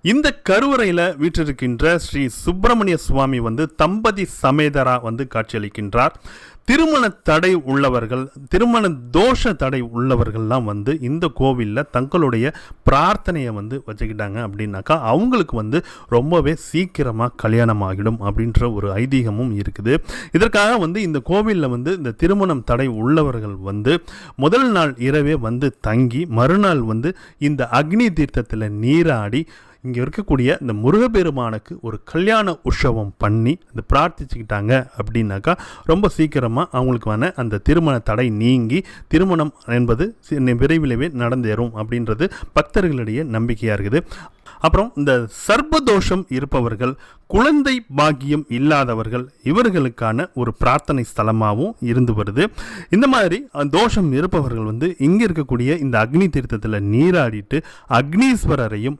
இந்த கருவறையில் வீற்றிருக்கின்ற ஸ்ரீ சுப்பிரமணிய சுவாமி தம்பதி சமேதரா காட்சியளிக்கின்றார். திருமண தடை உள்ளவர்கள், திருமண தோஷ தடை உள்ளவர்கள்லாம் இந்த கோவிலில் தங்களுடைய பிரார்த்தனையை வச்சுக்கிட்டாங்க அப்படின்னாக்கா அவங்களுக்கு ரொம்பவே சீக்கிரமாக கல்யாணம் ஆகிடும் அப்படின்ற ஒரு ஐதீகமும் இருக்குது. இதற்காக இந்த கோவிலில் இந்த திருமணம் தடை உள்ளவர்கள் முதல் நாள் இரவே தங்கி மறுநாள் இந்த அக்னி தீர்த்தத்தில் நீராடி இங்கே இருக்கக்கூடிய இந்த முருகப்பெருமானுக்கு ஒரு கல்யாண உற்சவம் பண்ணி இந்த பிரார்த்திச்சுக்கிட்டாங்க அப்படின்னாக்கா ரொம்ப சீக்கிரமாக அவங்களுக்கு அந்த திருமண தடை நீங்கி திருமணம் என்பது விரைவிலவே நடந்தேறும் அப்படின்றது பக்தர்களிடையே நம்பிக்கையாக இருக்குது. அப்புறம் இந்த சர்ப்பதோஷம் இருப்பவர்கள், குழந்தை பாக்கியம் இல்லாதவர்கள், இவர்களுக்கான ஒரு பிரார்த்தனை ஸ்தலமாகவும் இருந்து வருது. இந்த மாதிரி தோஷம் இருப்பவர்கள் இங்கே இருக்கக்கூடிய இந்த அக்னி தீர்த்தத்தில் நீராடிட்டு அக்னீஸ்வரரையும்